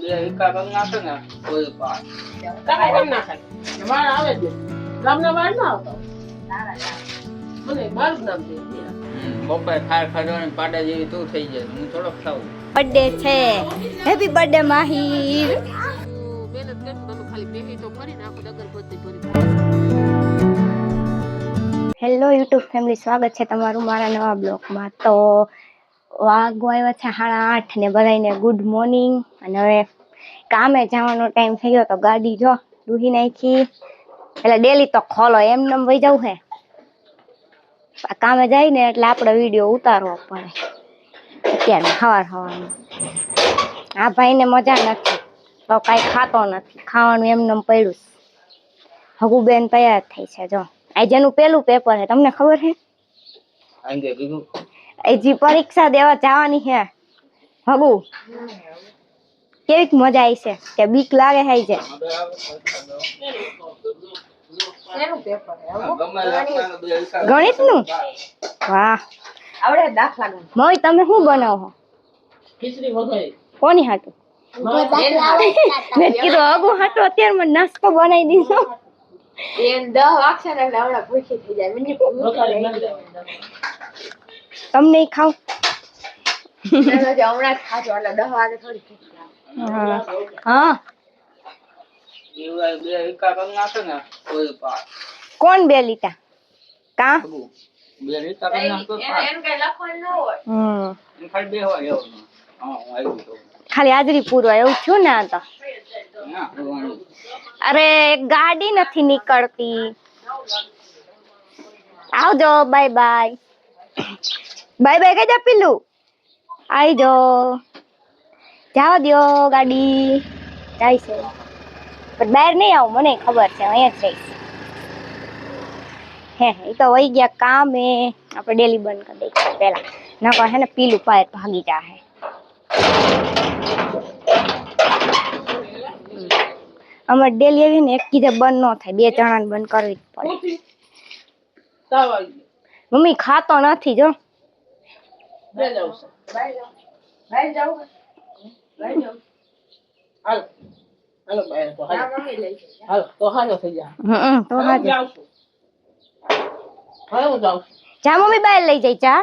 બે એકા કમ નાખે ને કોઈ પાસ કાકા કેમ ના ખાય વાળ આવે છે ગામના વાળ ના આવતો મને મારું નામ દે બપોરે ખાર ખાધવાની પાડા જેવી તું થઈ જાય હું થોડોક ખાઉં બર્થડે છે હેપી બર્થડે માહિર મહેનત કરતો તો ખાલી બેહી તો ફરી નાખો દગર બધી ફરી હેલો યુટ્યુબ ફેમિલી, સ્વાગત છે તમારું મારા નવા બ્લોગમાં. તો વાગો આવ્યા છે 8:30 ને બધાને ગુડ મોર્નિંગ. અને હવે કામે જવાનો ટાઈમ થઈ ગયો તો ગાડી જો દૂહી નાખી. એટલે ડેલી તો ખોલો એમને વહી જવું હે, કામે જાય ને એટલે આપણે વિડીયો ઉતારવો પડે. અત્યારે સવારમાં આ ભાઈને મજા નથી તો કાંઈ ખાતો નથી, ખાવાનું એમને પડ્યું. હગુબેન તૈયાર થઈ છે જો, આજેનું પેલું પેપર છે, તમને ખબર છે? હજી પરીક્ષા દેવા જવાની છે. હગુ કેવીક મજા આવી છે કે બીક લાગે છે? છે ગણિત નું? વાહ, આવડે દાખલા. મમ્મી તમે શું બનાવો? ખીચડી વઘારી. કોની હાટું? મેં કીધું હગુ હાટું અત્યારે મને નાસ્તો બનાવી દીધો. તમને ખાવ હા. બે એકા કમ નાખે ને કોઈ પાસ કોણ 2 લીટા કા બે એકા કમ નાખે એને કઈ લખવાનું ન હોય. ખાલી બે હોય એવું. હા હું આવી તો ખાલી હાજરી પૂરો એવું થયું ને. આ તો અરે ગાડી નથી નીકળતી. આવજો, બાય બાય. બાય બાય કઈ દે પીલું. આવી જો, જાવા દ્યો, ગાડી જાય છે. પણ બહાર નહીં આવું, મને ખબર છે અહીંયા જ રહીશ. હે એ તો વહી ગયા કામે. આપણે ડેલી બંધ કરી દઈએ પેલા, નકર હે ને પીલું પાર ભાગી જાહે. અમારે ડેલી આવી ને એક કીધે બંધ ન થાય, 2 જણાને બંધ કરવી જ પડે. મમ્મી ખાતો નથી જો. જા મમ્મી બહાર લઈ જાય. જા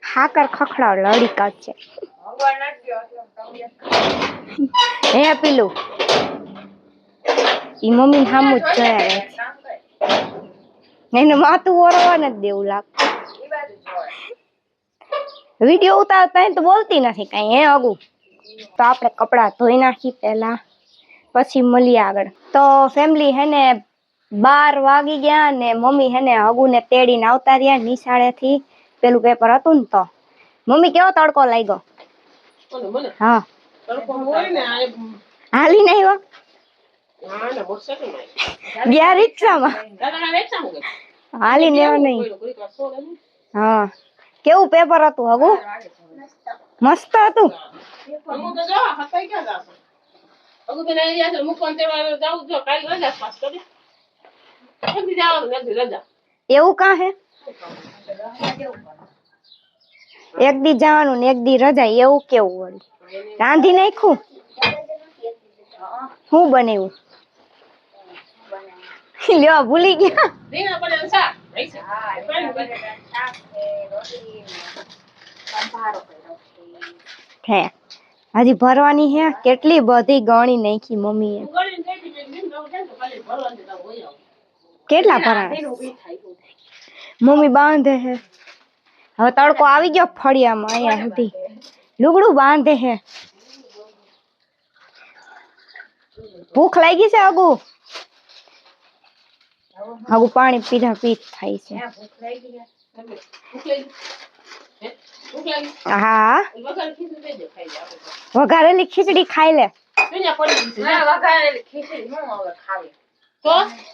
હાકર ખખડાવ લડી કાચ છે. હે પીલું ઈ મમ્મી સામું જ જોયા રહે છે. એને માથું ઓરવા નથી દેવું લાગતું. વિડીયો ઉતારતા તો બોલતી નથી કઈ. હે અગુ તો આપણે કપડા ધોઈ નાખી પેલા, પછી મળીએ આગળ. તો ફેમિલી હે ને 12 વાગી ગયા ને મમ્મી હે ને હગુને તેડીને આવતા રહ્યા નિશાળેથી. પેલું પેપર હતું ને તો. મમ્મી કેવો તડકો લાગ્યો? હા હાલી નહીં હો ગયા રિક્ષામાં હાલી ને નહીં. હા કેવું પેપર હતું હગુ? મસ્ત હતું. એવું કા હે? એક દી જવાનું ને એક દી રજા, એવું કેવું વળી? રાંધી નાખ્યું? શું બનાવ્યું? લ્યો ભૂલી ગયા. હે હજી ભરવાની હે? કેટલી બધી ગણી નાખી મમ્મીએ. કેટલા ભરાણા? મમ્મી બાંધે હે. હવે તડકો આવી ગયો ફળિયામાં, અહીંયા સુધી લુગડું બાંધે હે. ભૂખ લાગી છે અગુ? હગુ પાણી પીધા પીત થાય છે. હા વઘારેલી ખીચડી ખાઈ લે.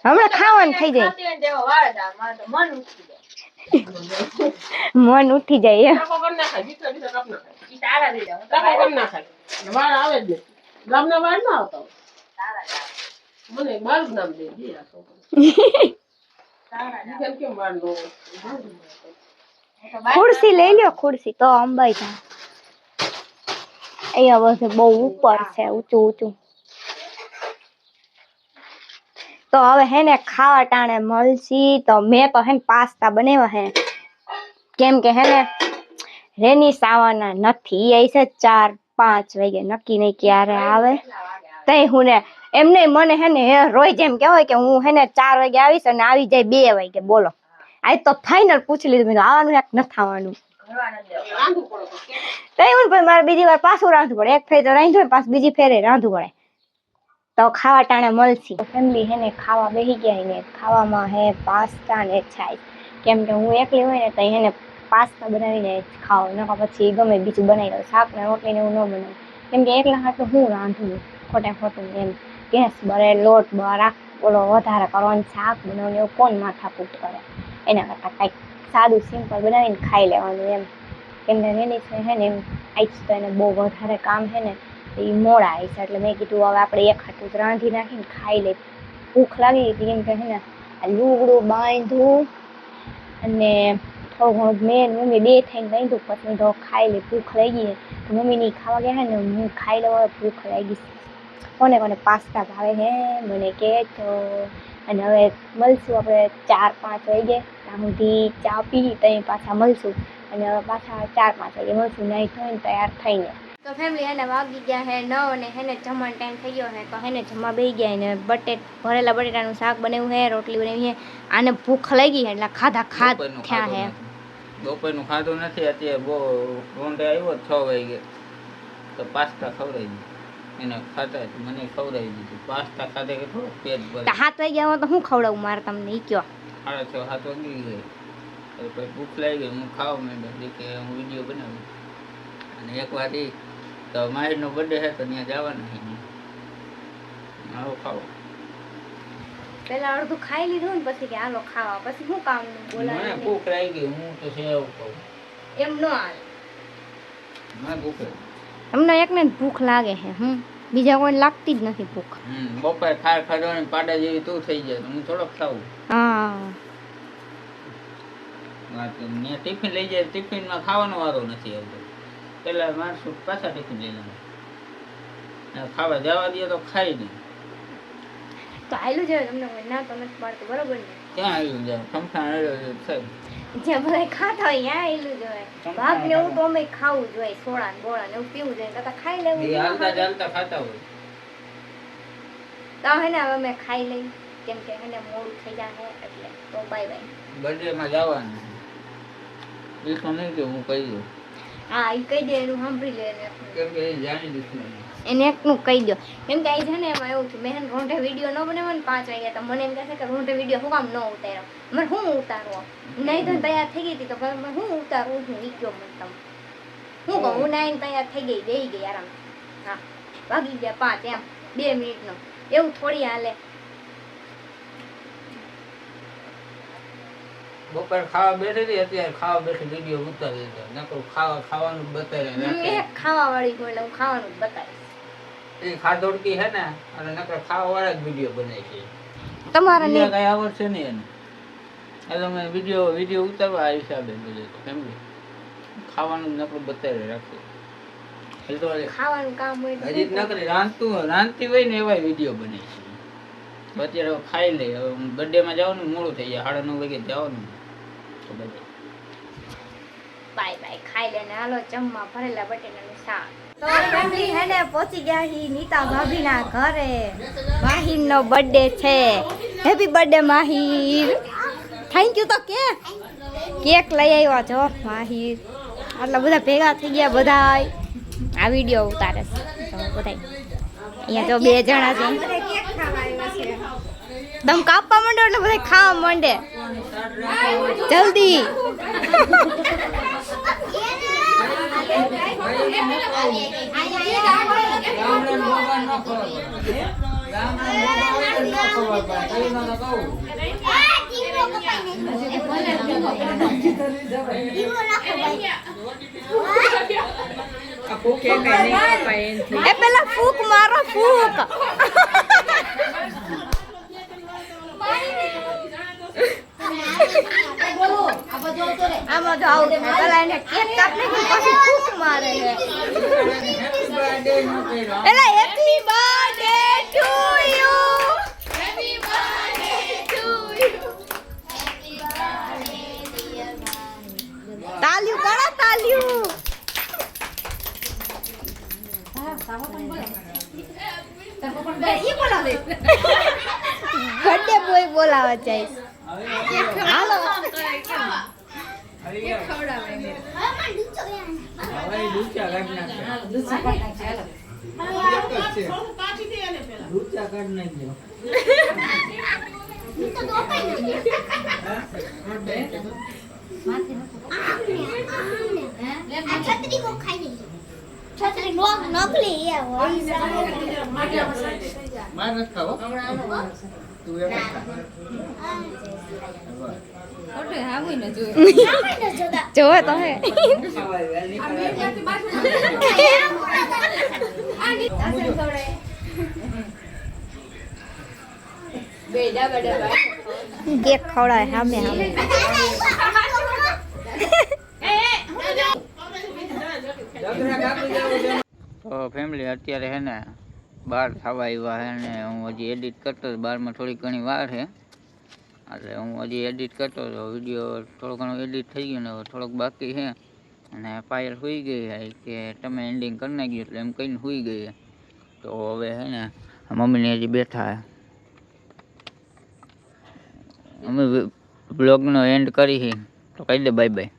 હમણાં ખાવાનું થઈ જાય. મન ઉઠી જાય. ખુરશી લઈ લ્યો, ખુરશી તો અંબાઈ જાય. અહીંયા બધે બહુ ઉપર છે, ઊંચું ઊંચું. તો હવે હે ને ખાવા ટાણે મળશી. તો મેં તો હે ને પાસ્તા બનાવ્યા હે, કેમ કે હે ને રેની આવવાના નથી. એ છે 4-5 વાગે, નક્કી નહીં ક્યારે આવે. તઈ હું ને એમ નહીં, મને હે ને રોજ એમ કહેવાય કે હું હે ને 4 વાગે આવીશ અને આવી જાય 2 વાગે. બોલો, આજ તો ફાઇનલ પૂછી લીધું, મેં આવવાનું એક નથી આવવાનું. તઈ હું મારે બીજી વાર પાછું રાંધવું પડે. એક ફેર તો રાંધ્યું, પાછું બીજી ફેરે રાંધવું પડે. તો ખાવા ટાણે મળશી. ફેમિલી હે ને ખાવા બેસી ગયા ને ખાવામાં હે પાસ્તા ને છાશ. કેમ કે હું એકલી હોય ને તો હે ને પાસ્તા બનાવીને ખાવ, નકા પછી ગમે બીજું બનાવી લઉં. શાક ને રોટલી ને એવું ન બનાવું, કેમ કે એકલા હાટું હું રાંધું ખોટા ખોટું એમ. ગેસ બરે, લોટ બરા, ઓલો વધારે કરવાનું, શાક બનાવવાનું એવું કોણ માથાકૂટ કરે. એના કરતાં કાંઈક સાદું સિમ્પલ બનાવીને ખાઈ લેવાનું એમ. કેમ કે એની છે હે ને એમ આજ તો એને બહુ વધારે કામ છે ને, એ મોડા આવી છે. એટલે મેં કીધું હવે આપણે એક હાટું જ રાંધી નાખીને ખાઈ લઈ. ભૂખ લાગી હતી, કેમ કે હે ને આ લુગડું બાંધવું અને થોડું ઘણું મેં મમ્મી 2 થઈને બાંધ્યું. પછી તો ખાઈ લઈ, ભૂખ લાગી. તો મમ્મીની ખાવા ગયા ને હું ખાઈ લઉં, ભૂખ લાગી. કોને કોને પાસ્તા ભાવે હે મને કહેજો. અને હવે મળશું આપણે 4-5 વાગે. ત્યાં સુધી ચા પી તઈ પાછા મળશું. અને હવે પાછા 4-5 વાગે મળશું, નાઈ ધોઈને તૈયાર થઈને. તો ફેમિલી એને વાગી ગયા હે 9 અને હેને જમવાનો ટાઈમ થઈ ગયો હે. તો હેને જમવા બેસી ગયા ને ભરેલા બટેટાનું શાક બનાવ્યું હે, રોટલી બનાવી હે. આને ભૂખ લાગી હે એટલે ખાધા થયા હે. બપોરનું ખાધું નથી, અત્યારે બહુ રોંઢે આવ્યો 6 વાગે તો પાસ્તા ખવડાવી દીધું એને. ખાતા મને ખવડાવી દીધું પાસ્તા. ખાધે કે થોડું પેટ ભરે. 7 વાગ્યા તો હું ખવડાવું મારે તમને ઈ કયો? 6:30-7 વાગી ગઈ. પછી ભૂખ લાગી ગઈ, હું ખાવા માંડ્યો કે હું વિડીયો બનાવું. અને એક વાત એ તો માહીનો બર્થડે છે તો ત્યાં જવાના છે. આવો ખાવો. પેલા અડધું ખાઈ લીધું ને પછી કે હાલો ખાવા. પછી શું કામ બોલાવે? મને ભૂખ લાગી ગઈ, હું તો છે એવું કહું. એમ ન હાલે. મને ભૂખ લાગી. એમને એકને જ ભૂખ લાગે છે, બીજા કોઈ લાગતી જ નથી ભૂખ. બપોરે ખાધો ને પાડા જેવી તું થઈ જાય તો હું થોડોક ખાવું. હા, ને ટિફિન લઈ જાય, ટિફિનમાં ખાવાનો વારો નથી આવતો. પેલા માણસો પાછા ટિફિન લઈ લેવા, ખાવા જવા દે તો ખાઈ નહીં. તો આયલું જાય તમને ના તો નથી પાડતું, બરોબર ને? ક્યાં આયલું જાય? ખમખાણ આયલું થાય. જ્યાં બધા ખાતા હોય ત્યાં આયલું જોઈએ. ભાગ ને એવું તો અમે ખાવું જોઈએ, સોડા ને બોળા ને એવું પીવું જોઈએ. તો ખાઈ લેવું. હાલતા ચાલતા ખાતા હોય તો હે ને હવે અમે ખાઈ લઈ, કેમ કે એને મોડું થઈ જાય એટલે. તો બાય બાય. બર્થડે માં જવાનું એ તો નહીં કે હું કહી દઉં. હા, એ કહી દે, એનું સાંભળી લે. કેમ કે એ જાણી દીધું એને એકનું કહી દો. કેમ કે છે ને એમાં એવું થયું, મેં રોંઢે વિડીયો ન બનાવ્યો ને 5 વાગ્યા તો મને એમ કહે છે કે રોંઢે વિડીયો શું કામ ન ઉતાર્યો? મને શું ઉતારવો? નહીં તો તૈયાર થઈ ગઈ હતી તો હું ઉતારવું છું ઈ કયો મને તમે. હું કહું હું નાઈને તૈયાર થઈ ગઈ, બેસી ગઈ આરામ. હા, વાગી ગયા 5 એમ 2 મિનિટનો. એવું થોડી હાલે. બપોર ખાવા બેઠી હતી, અત્યારે ખાવા બેઠી વિડીયો ઉતારી દીધો. નકર ખાવાનું બતાવી ખાવા વાળી હોય એટલે હું ખાવાનું જ બતાવીશ. એ ખાધોડકી હે ને, અને નકર ખાવા વાળા જ વિડીયો બનાવી છે. તમારે કઈ આવડશે નહીં એને. એટલે અમે વિડીયો ઉતારવા આ હિસાબે બધે ફેમિલી ખાવાનું નકર બતાવી રાખીએ. ખાવાનું કામ હોય હજી નકર રાંધતી હોય ને એવા વિડીયો બને છે. અત્યારે ખાઈ લે. હવે બર્થડે માં જવાનું મોડું થઈ જાય, 9:30 વાગે જવાનું. Bye bye. ખાઈ લેને હાલો જમવા ભરેલા બટેટાનું શાક. તો ફેમિલી હે ને પહોંચી ગયા હી નીતા ભાભીના ઘરે. માહીરનો બર્થડે છે. Happy birthday Mahir. Thank you તો કે કેક લઈ આવ્યા છો માહીર. આટલા બધા ભેગા થઈ ગયા બધા. આ વિડીયો ઉતારે છે તો બધા અહીંયા તો 2 જણા છે. દમ કાપવા માંડો એટલે બધા ખાવા માંડે જલ્દી. એ પેલા ફૂક મારો, ફૂક. આમાં જો આવું પેલા એને કેક કાપી પછી ફૂક મારે છે. એલા happy birthday to you. Happy birthday to you. તાલિયું કરો તાલિયું. બર્થડે બોય બોલાવા જઈશ. હાલો થોડું કાચી દે એને પેલા. છત્રી કો ખાઈ ગઈ. છત્રી નકલી એ હોય. માર નથી ખાવો તું એક જોવે તો હે. કેક ખવડાવે સામે સામે. તો ફેમિલી અત્યારે હે ને બહાર થવા આવ્યા હે ને હું હજી એડિટ કરતો હતો. બહારમાં થોડી ઘણી વાર છે એટલે હું હજી એડિટ કરતો હતો. વિડીયો થોડો ઘણો એડિટ થઈ ગયો ને હવે થોડોક બાકી છે. અને પાયલ સૂઈ ગઈ છે કે તમે એન્ડિંગ કરી નાખ્યું એટલે એમ કહીને સૂઈ ગઈ છે. તો હવે હે ને મમ્મીને હજી બેઠા છે. અમે બ્લોગનો એન્ડ કરી છે તો કહી દે બાય બાય.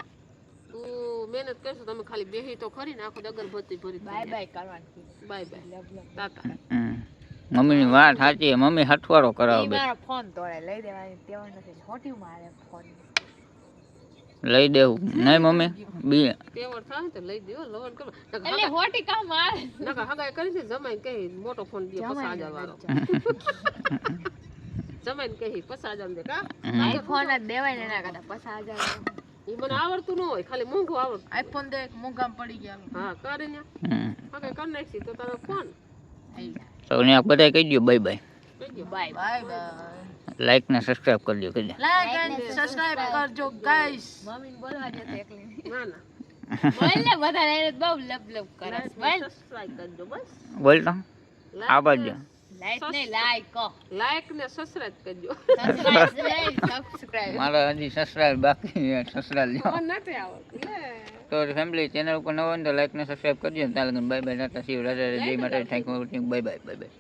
મહેનત કરશો તમે ખાલી બેહી તો ખરી ને આખો અગરબત્તી ભરી બાય બાય કરવાની. બાય બાય તાતા. મમ્મીની વાત સાચી. મમ્મી હઠવાડો કરાવો બે ફોન તોડે લઈ દેવાની તેવા નથી. ખોટી મારે ફોન લઈ દેવું નહીં મમ્મી બી તેવર થાય તો લઈ દેવો લવન કરો એટલે હોટી કામ મારે નકા હગાઈ કરી છે. જમાઈ કહી મોટો ફોન દે 50,000 વાળો. જમાઈને કહી 50,000 દે કા આઈફોન જ દેવાય ને એના કરતા 50,000 ઈ મને આવડતું ન હોય. ખાલી મોંઘું આવડતું. આઈફોન દે મોંઘામ પડી ગયા. હા કરે ને હગાઈ કરી નાખી તો તારો ફોન તો ને બધાય કહી દો બાય બાય. કહી દો બાય બાય. લાઈક ને સબસ્ક્રાઇબ કરજો. કહી દે લાઈક એન્ડ સબસ્ક્રાઇબ કરજો ગાઈસ. મમ્મીને બોલવા જતો એકલી. ના ના બોલ ને બધા એને બહુ લબ લબ કરે. બોલ સબસ્ક્રાઇબ કરજો બસ. બોલ તો આ બાજુ લાઈક ને લાઈક લાઈક ને સબસ્ક્રાઇબ કરજો. સબસ્ક્રાઇબ મારા હજી સબસ્ક્રાઇબ બાકી છે. સબસ્ક્રાઇબ લ્યો નથી આવડતું. તો ફેમિલી ચેનલ ઉપર નવો હોય તો લાઈક ને સબસ્ક્રાઇબ કરજો. તાલે bye bye. Tata C you. Radhe Radhe. જય માતાજી. Thank you. Bye bye bye bye.